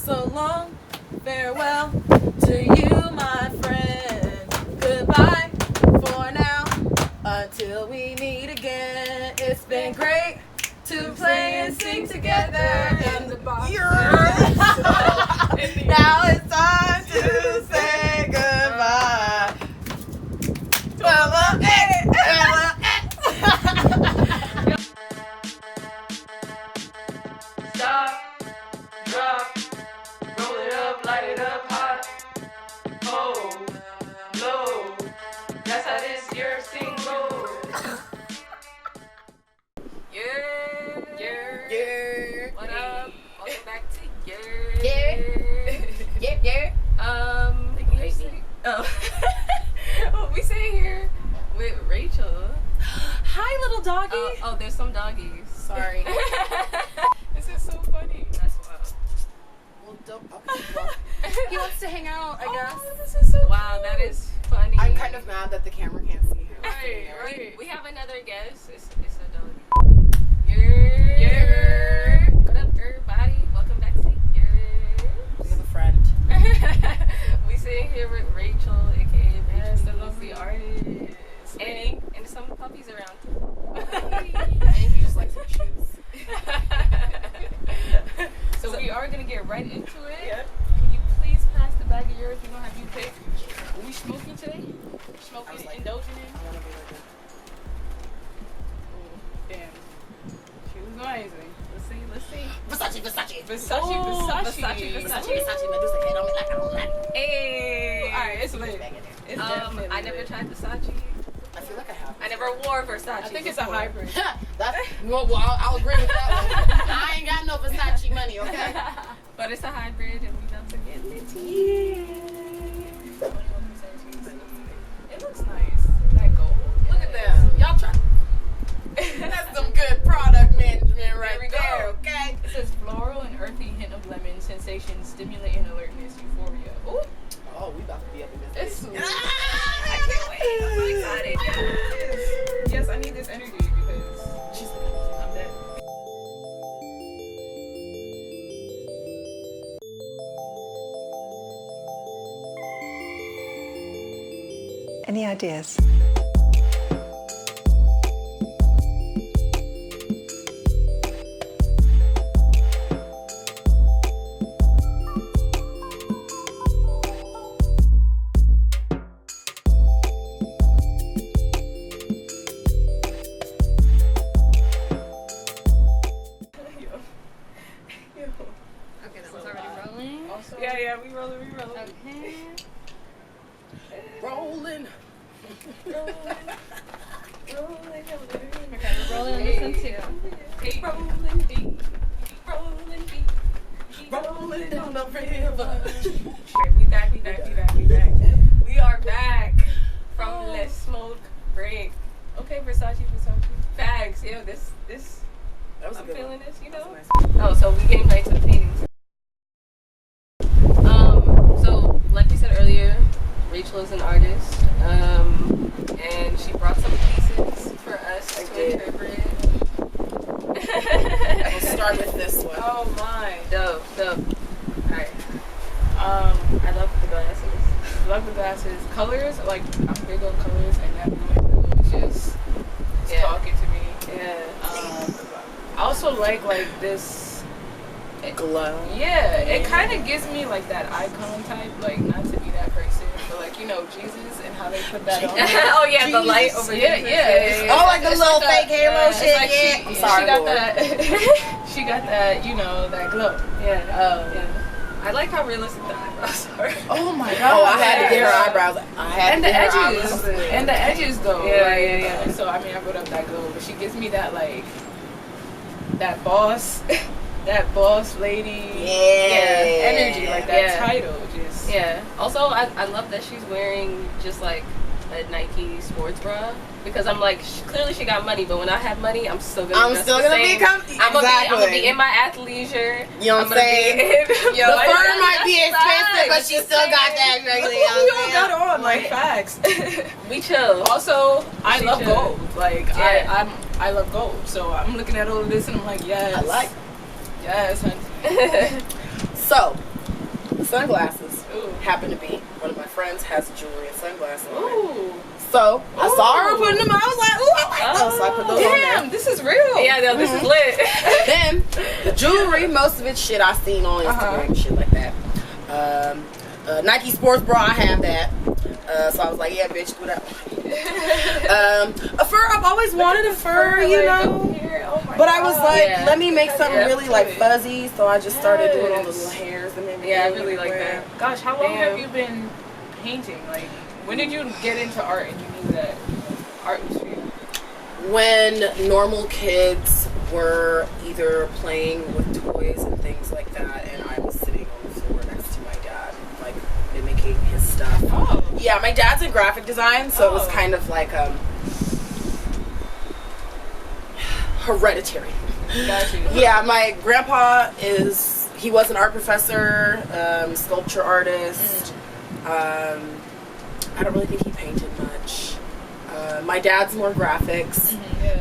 So long, farewell to you, my friend. Goodbye for now, until we meet again. It's been great to play and sing together in the box. Now it's time to say goodbye. Stop, drop, roll it up, light it up hot. Oh, low, that's how this year thing goes. Yeah. What up? Welcome back to we say here with Rachel. Hi, little doggy. Oh, there's some doggies. Sorry. This is so funny. That's wild. Well, he wants to hang out, I guess. Oh, this is so cute. That is funny. I'm kind of mad that the camera can't see him. Right. We have another guest. It's a dog. Yeah. What up, everybody? Welcome back to YERRRBS. We have a friend. We sitting here with Rachael, aka the lovely artist, and some puppies around. And he just likes to choose. So we are gonna get right into it. Yeah. Can you please pass the bag of yours? We're gonna have you pick. Are we smoking today? Smoking, like, indulging in? I want to be like that. Oh, damn. Choose wisely. Let's see. Versace. Versace. Medusa head on me like I'm like. Hey. Alright, it's lit. It's definitely I never tried Versace. I feel like I have. I never wore Versace. I think it's a hybrid. I'll agree with that one. I ain't got no Versace money, okay? But it's a hybrid and we about to get litty. It looks nice. That gold. Look at them. Y'all try. That's some good product management right there, okay? It says floral and earthy hint of lemon, sensation, stimulating alertness, euphoria. Ooh. Oh, we about to be up in this. It's sweet. I can't wait. I'm so excited. Yes, I need this energy because I'm dead. Any ideas? Yeah, we rolling. Okay. Rolling. Rolling. Okay, we're rolling. Listen to. Keep rolling deep. Rolling down the river. We back. We are back from Let's Smoke Break. Okay, Versace. Fags. Yo, this. That was a I'm good feeling one. this, you know. Nice. Oh, so we getting right to the paintings. So like we said earlier, Rachael is an artist, and she brought some pieces for us to interpret. We'll start with this one. Oh my, dope. Alright. I love the glasses. Colors, like I'm big on colors, and that blue is just talking to me. Yeah. I also like this. Glow. Yeah, it kind of gives me like that icon type, like not to be that person, but like Jesus and how they put that on. Oh yeah, Jesus. the light over Yeah. Oh, like the little fake halo shit. Like I'm sorry. She got that. She got that. That glow. Yeah. I like how realistic the eyebrows are. Oh my god. Oh, I had to get her eyebrows. And the edges though. Yeah. So I wrote up that glow, but she gives me that like that boss. That boss lady energy, like that title, just Also, I love that she's wearing just like a Nike sports bra because I'm like, clearly she got money, but when I have money, I'm still gonna. Be comfy. I'm gonna be in my athleisure. You know what I'm saying? The fur might be expensive, but she still got that regular. We all got on like facts. We chill. Also, I love gold. Like I love gold, so I'm looking at all of this and I'm like, yes. I like. Yes, honey. So, sunglasses. Ooh. Happened to be one of my friends has jewelry and sunglasses on Ooh. it. So I saw her putting them on. I was like, ooh, I like those. So I put those on there. Damn, this is real. Yeah, no, this is lit. Then the jewelry, most of it's shit I seen on Instagram, shit like that. Nike sports bra, I have that. So I was like, yeah, bitch, do that. A fur, I've always wanted a fur, you know. But I was like, let me make something really like fuzzy. So I just started doing all the little hairs and everything. Yeah, I really like that. Gosh, how long have you been painting? Like, when did you get into art and you knew that art was for you? When normal kids were either playing with toys and things like that, and I was sitting on the floor next to my dad, like mimicking his stuff. Oh. Yeah, my dad's in graphic design, so it was kind of like hereditary. Got you. Yeah, my grandpa he was an art professor, sculpture artist. I don't really think he painted much. My dad's more graphics.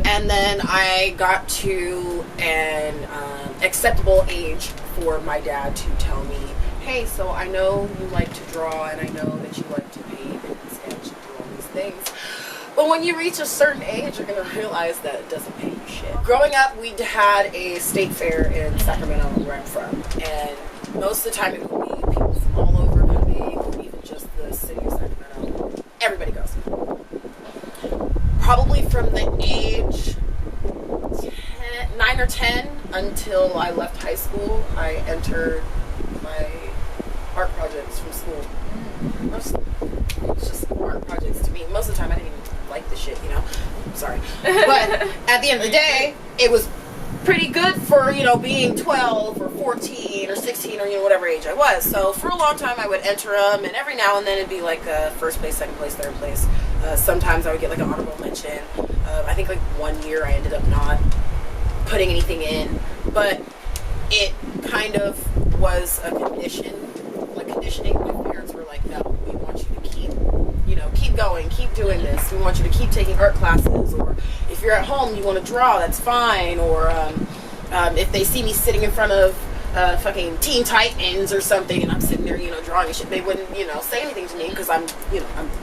And then I got to an acceptable age for my dad to tell me, hey, so I know you like to draw and I know that you like to paint and sketch and do all these things. But when you reach a certain age, you're going to realize that it doesn't pay you shit. Growing up, we had a state fair in Sacramento, where I'm from. And most of the time it would be people from all over coming, or even just the city of Sacramento. Everybody goes. Probably from the age 9 or 10 until I left high school, I entered my art projects from school. It's just art projects to me. Most of the time I didn't even like the shit, you know. Sorry. But at the end of the day, it was pretty good for, you know, being 12 or 14 or 16 or, you know, whatever age I was. So for a long time I would enter them, and every now and then it'd be like first place, second place, third place. Sometimes I would get like an honorable mention. I think like one year I ended up not putting anything in, but it kind of was a conditioning. My parents were like, no, we want you to keep going, keep doing this. We want you to keep taking art classes, or if you're at home, you want to draw, that's fine. Or if they see me sitting in front of fucking Teen Titans or something, and I'm sitting there, you know, drawing and shit, they wouldn't, you know, say anything to me because I'm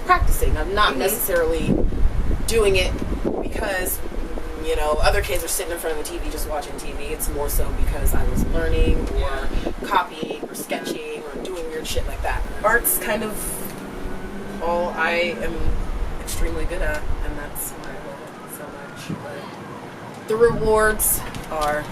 practicing. I'm not necessarily doing it because, you know, other kids are sitting in front of the TV just watching TV. It's more so because I was learning or copying or sketching or doing weird shit like that. Art's kind of all I am extremely good at, and that's why I love it so much. But the rewards are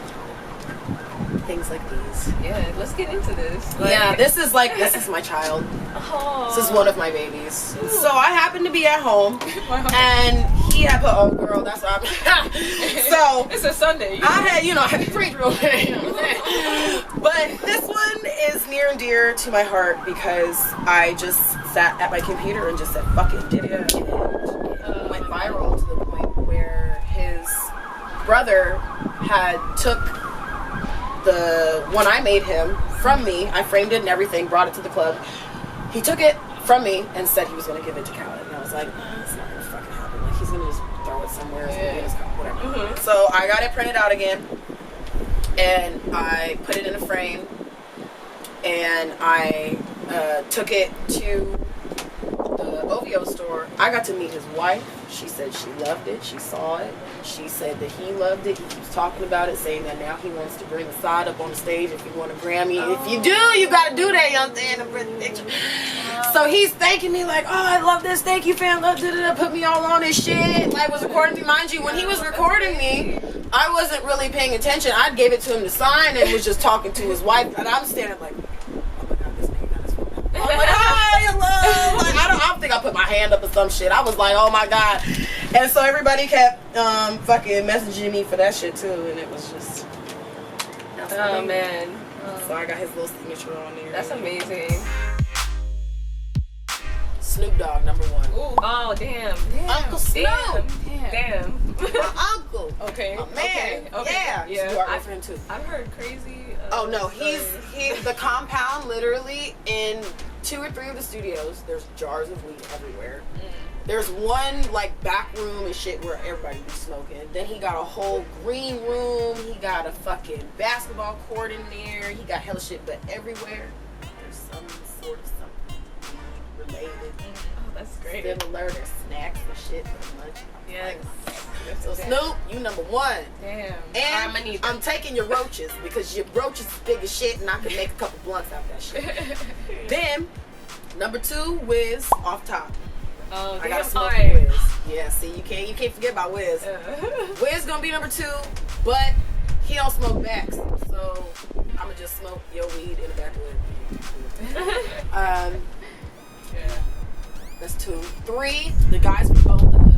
things like these. Yeah, let's get into this. But yeah, this is my child. Oh. This is one of my babies. Ooh. So I happened to be at home, and he had put, oh girl, that's what I'm so it's a Sunday. I had, you know, I had to preach real quick. You know what I'm saying? But this one is near and dear to my heart because I just sat at my computer and just said, fuck it, did it. And went viral to the point where his brother had took the one I made him from me. I framed it and everything, brought it to the club. He took it from me and said he was going to give it to Khaled. And I was like, it's not going to fucking happen. Like, he's going to just throw it somewhere. It's gonna be in his car, whatever. So I got it printed out again. And I put it in a frame. And I took it to the OVO store. I got to meet his wife. She said she loved it. She saw it. She said that he loved it. He keeps talking about it, saying that now he wants to bring Asahd up on the stage if you want a Grammy. If you do, you got to do that, young man. So he's thanking me like, oh, I love this. Thank you, fam. Put me all on this shit. Like, was recording me. Mind you, when he was recording me, I wasn't really paying attention. I gave it to him to sign and was just talking to his wife. And I'm standing like, I'm like, hi, hello. Like, I don't think I put my hand up or some shit. I was like, oh my god. And so everybody kept fucking messaging me for that shit too, and it was just. Oh man. So I got his little signature on there. That's amazing. Snoop Dogg, #1. Ooh. Oh damn. Uncle Snoop. Damn. My uncle. Okay. My man. Okay. Yeah. Yeah. You are with him too. I've heard crazy. Oh no, he's the compound literally in 2 or 3 of the studios. There's jars of weed everywhere. There's one like back room and shit where everybody be smoking. Then he got a whole green room. He got a fucking basketball court in there. He got hella shit, but everywhere there's some sort of something related. Oh, that's great. Similar to snacks and shit for lunch. Yes. So Snoop, you number one. Damn. And I'm taking your roaches because your roaches is big as shit, and I can make a couple blunts out of that shit. Then number two, Wiz off top. Oh, I gotta damn, smoke fire. Wiz. Yeah, see, you can't forget about Wiz. Wiz gonna be number two, but he don't smoke backs, so I'ma just smoke your weed in the backwood. Yeah. That's two. Three, the guys from Bone Thugs.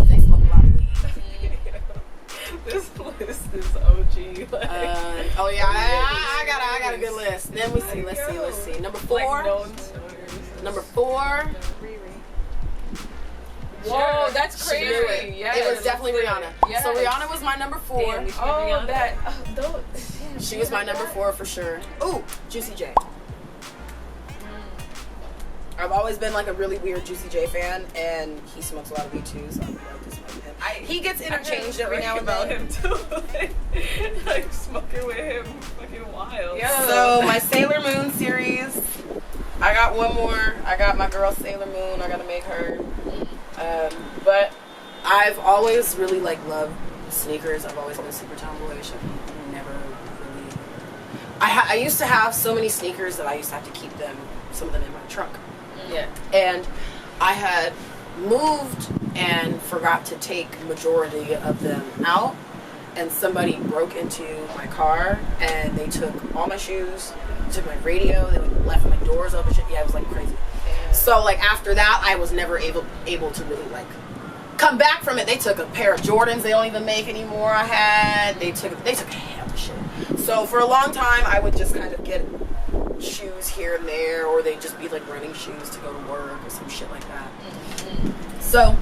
They smoke a lot of weed. This list is OG. Like, Oh yeah, I got a good list. Then let's see. Number four. like Number four. Whoa, that's crazy. Yes. It was definitely Rihanna. Yes. So Rihanna was my number four. Damn, we should Oh, Rihanna. that. She was my number four for sure. Ooh, Juicy J. I've always been like a really weird Juicy J fan, and he smokes a lot of weed too, so I would love to smoke him. He gets interchanged every now and about then. him too. like smoking with him, fucking wild. Yeah. So my Sailor Moon series, I got one more. I got my girl Sailor Moon. I gotta make her. But I've always really like loved sneakers. I've always been super tomboyish. I've never really. I used to have so many sneakers that I used to have to keep them, some of them in my trunk. Yeah. And I had moved and forgot to take majority of them out, and somebody broke into my car and they took all my shoes, took my radio, they left my doors open. Yeah, it was like crazy. So like after that, I was never able to really like come back from it. They took a pair of Jordans they don't even make anymore. I had they took a hell of shit. So for a long time, I would just kind of get shoes here and there, or they'd just be like running shoes to go to work or some shit like that. So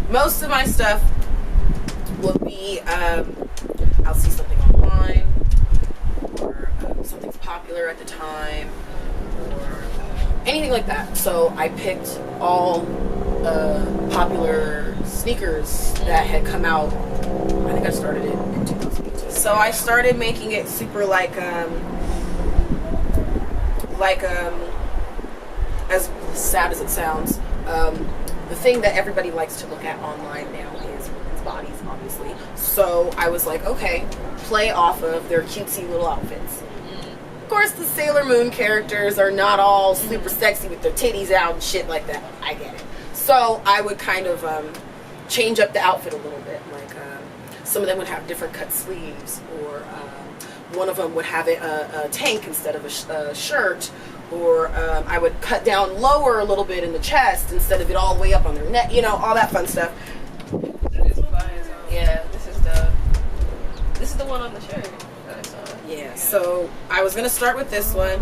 most of my stuff will be I'll see something online, or something's popular at the time, or anything like that. So I picked all popular sneakers that had come out. I think I started it in 2018. So I started making it super like as sad as it sounds, the thing that everybody likes to look at online now is women's bodies, obviously. So I was like, okay, play off of their cutesy little outfits. Of course, the Sailor Moon characters are not all super sexy with their titties out and shit like that. I get it. So I would kind of change up the outfit a little bit. Like some of them would have different cut sleeves, or one of them would have a tank instead of a shirt, or I would cut down lower a little bit in the chest instead of it all the way up on their neck. You know, all that fun stuff. Yeah, this is the one on the shirt that I saw. Yeah, so I was gonna start with this one.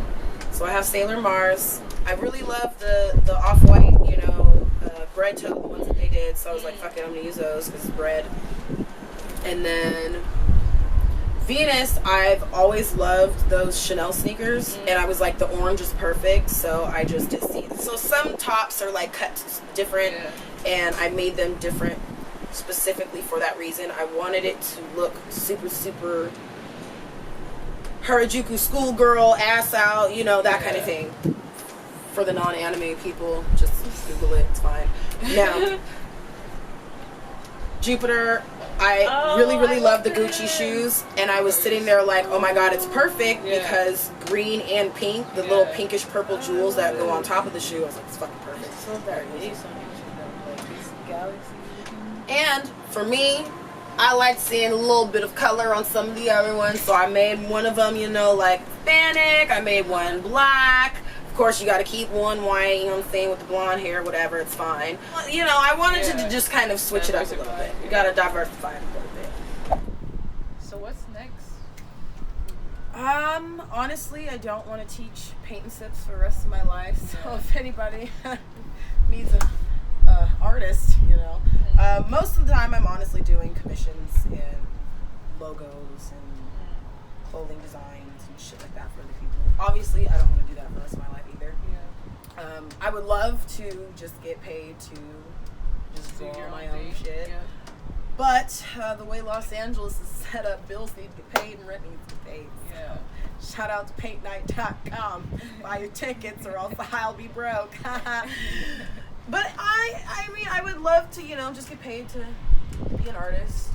So I have Sailor Mars. I really love the off-white, you know, bread toe, the ones that they did. So I was like, fuck it, I'm gonna use those because it's bread. And then Venus, I've always loved those Chanel sneakers, and I was like, the orange is perfect, so I just did see. So some tops are like cut different, and I made them different specifically for that reason. I wanted it to look super, super Harajuku schoolgirl, ass out, you know, that kind of thing. For the non-anime people, just Google it, it's fine. Now, Jupiter, I really love the Gucci shoes, and I was sitting there like, oh my god, it's perfect because green and pink, the little pinkish purple jewels that go on top of the shoe. I was like, it's fucking perfect. It's so very nice on YouTube, like these galaxies. And for me, I like seeing a little bit of color on some of the other ones, so I made one of them, you know, like Hispanic. I made one black. Of course, you got to keep one white, you know what I'm saying, with the blonde hair, whatever, it's fine. You know, I wanted to just kind of switch it up a little bit. You got to diversify it a little bit. So what's next? Honestly, I don't want to teach paint and sips for the rest of my life, so if anybody needs an artist, you know. Most of the time I'm honestly doing commissions and logos and clothing designs and shit like that for other people. Obviously, I don't want to do that for the rest of my life either. I would love to just get paid to just do my own shit. Yeah. But the way Los Angeles is set up, bills need to get paid and rent needs to get paid. Yeah. Shout out to paintnight.com. Buy your tickets or else I'll be broke. But I mean, I would love to, just get paid to be an artist.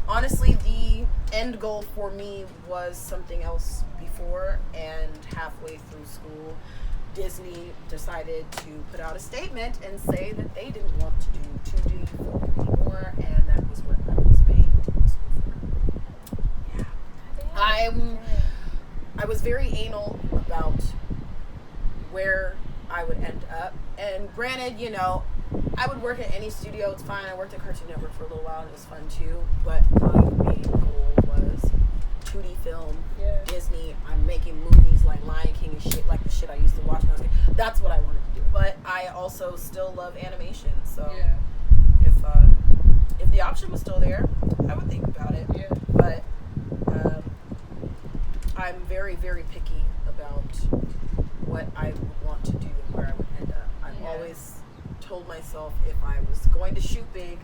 Honestly, the end goal for me was something else before, and halfway through school, Disney decided to put out a statement and say that they didn't want to do 2D film anymore, and that was what I was paid to go to school for. Yeah. I was very anal about where I would end up, and granted, I would work at any studio, it's fine. I worked at Cartoon Network for a little while and it was fun too, but my main goal was 2D film, Disney. I'm making movies like Lion King and shit, like the shit I used to watch when I was a kid. That's what I wanted to do. But I also still love animation, so if the option was still there, I would think about it. Yeah. But I'm very, very picky about what I would want to do and where I would end up. I've always told myself if I was going to shoot big,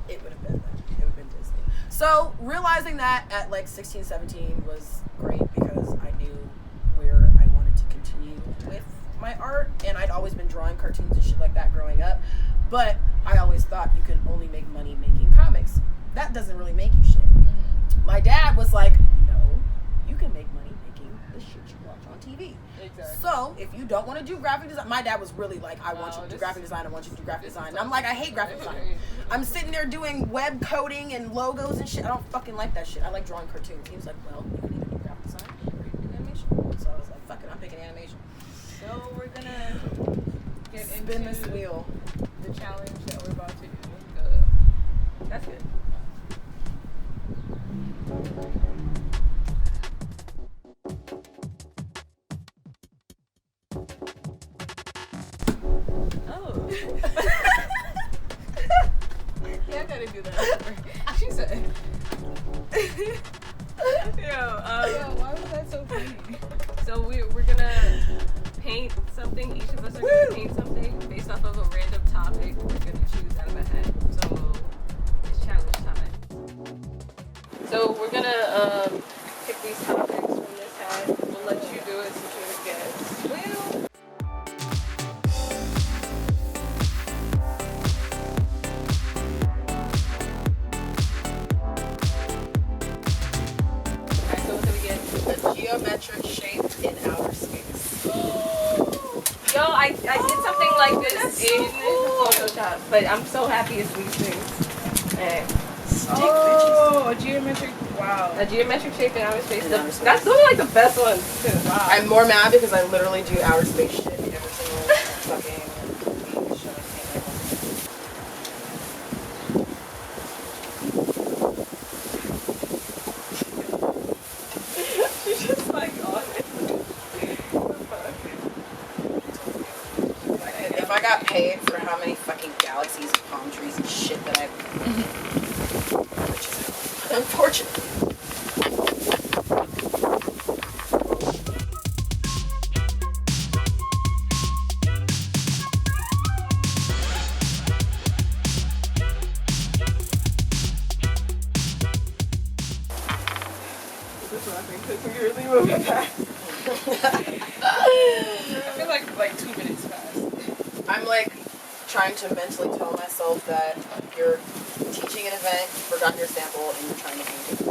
it would have been that. It would have been Disney. So realizing that at like 16, 17 was great because I knew where I wanted to continue with my art, and I'd always been drawing cartoons and shit like that growing up, but I always thought you can only make money making comics. That doesn't really make you shit. Mm-hmm. My dad was like, no, you can make money making the shit you watch on TV. Exactly. So if you don't want to do graphic design, my dad was really like, I want you to do graphic design, I want you to do graphic design. And I'm like, I hate graphic design. I'm sitting there doing web coding and logos and shit. I don't fucking like that shit. I like drawing cartoons. He was like, well, you can either do graphic design or you can do animation. So I was like, fuck it, I'm picking animation. So we're gonna get spin this wheel. The challenge that we're about to do. That's good. Oh. Yeah, I gotta do that. She said. Why was that so funny? So we're gonna paint something. Each of us are gonna paint something based off of a random topic. We're gonna choose out of a hat. So it's challenge time. So we're gonna pick these topics from this hat. We'll let you do it since you're the guest. Well. Geometric shape in outer space. Yo, I did something like this in Photoshop, but I'm so happy it's these things. A geometric, wow. A geometric shape in outer space. Those are like the best ones too. Wow. I'm more mad because I literally do outer space shit every single fucking week. She's just like on it. If I got paid for how many fucking galaxies of palm trees and shit that I've unfortunately. I feel like 2 minutes passed. I'm like trying to mentally tell myself that you're teaching an event, you forgot your sample, and you're trying to paint it.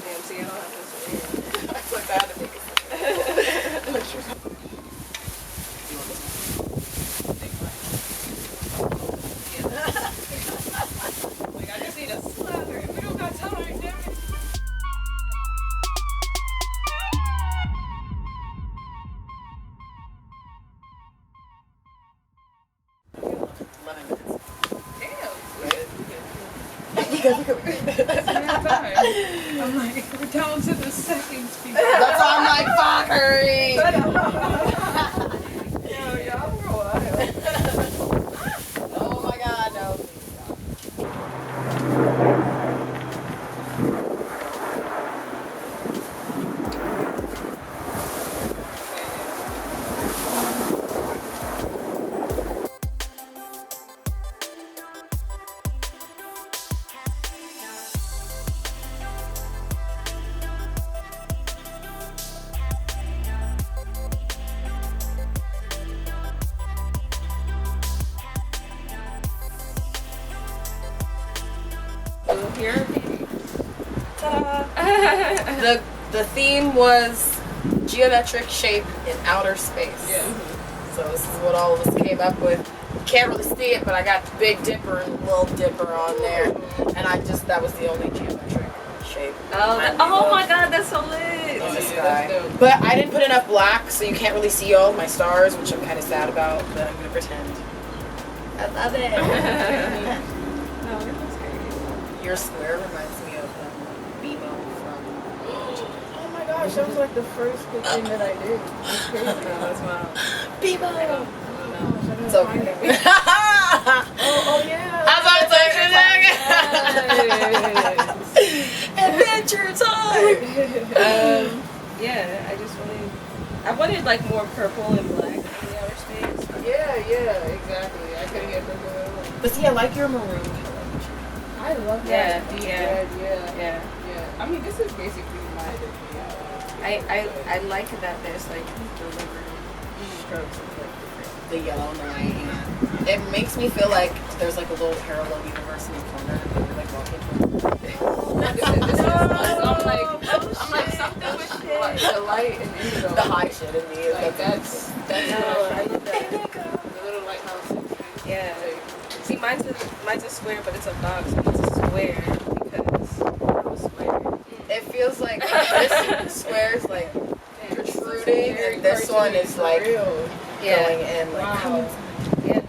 Damn, see, I don't have to say it. I feel like I had to make it. Like, I just need a slather. We don't got time, damn it. I'm like, we're down to the seconds, people. That's why I'm like, fuck, hurry. Yo, y'all for a while. Oh my god, no. YERRRBS. Ta-da! The theme was geometric shape in outer space. Yeah. So this is what all of us came up with. You can't really see it, but I got the Big Dipper and Little Dipper on there. And that was the only geometric shape. Oh my god, that's so lit. In the yeah, sky. that's dope. But I didn't put enough black, so you can't really see all of my stars, which I'm kind of sad about, but I'm going to pretend. I love it. No, it looks great. Your square reminds me of Bebo from... Oh my gosh, that was like the first good thing that I did. It's crazy. That's wild. Bebo! It's It's okay. Oh yeah. I'm Adventure time! Yeah, I wanted like more purple and black in the outer space. Yeah, exactly. I couldn't get purple at all. But see, I like your maroon color. I love Yeah, that. yeah. Yeah. I mean, this is basically my I like that there's like deliberate strokes of like different. The yellow line. It makes me feel like there's like a little parallel universe in the corner that we're like walking through. I'm like something with the light and indigo. The high shit in me is Like that's No, I love that. Indigo. The little lighthouse. Yeah. See, mine's a square, but it's a box. It's a square because I'm a square. It feels like this square is like protruding, and this one is like going in. Like, come on.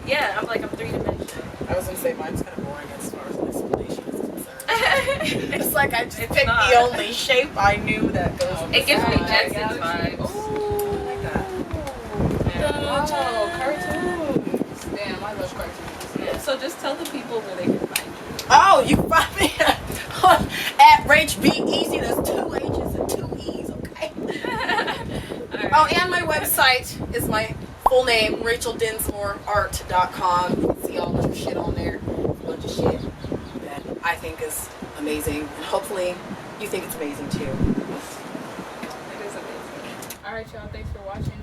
Yeah. I'm like I'm 3-dimensional. I was gonna say mine's kind of boring as far as explanation is concerned. It's like I just picked not. the only shape I knew that goes. It gives me Jetsons Jetsons vibes. Ooh, I like that. Oh, cartoons. Damn, I love cartoons. Yeah. So just tell the people where they can find you. Oh, you can find me at Rachhbeeasy. There's 2 H's and 2 E's, okay? Alright. Oh, and my website is my full name, RachelDinsomoreArt.com. You can see all of shit on there. A bunch of shit that I think is amazing. And hopefully you think it's amazing too. It is amazing. All right, y'all. Thanks for watching.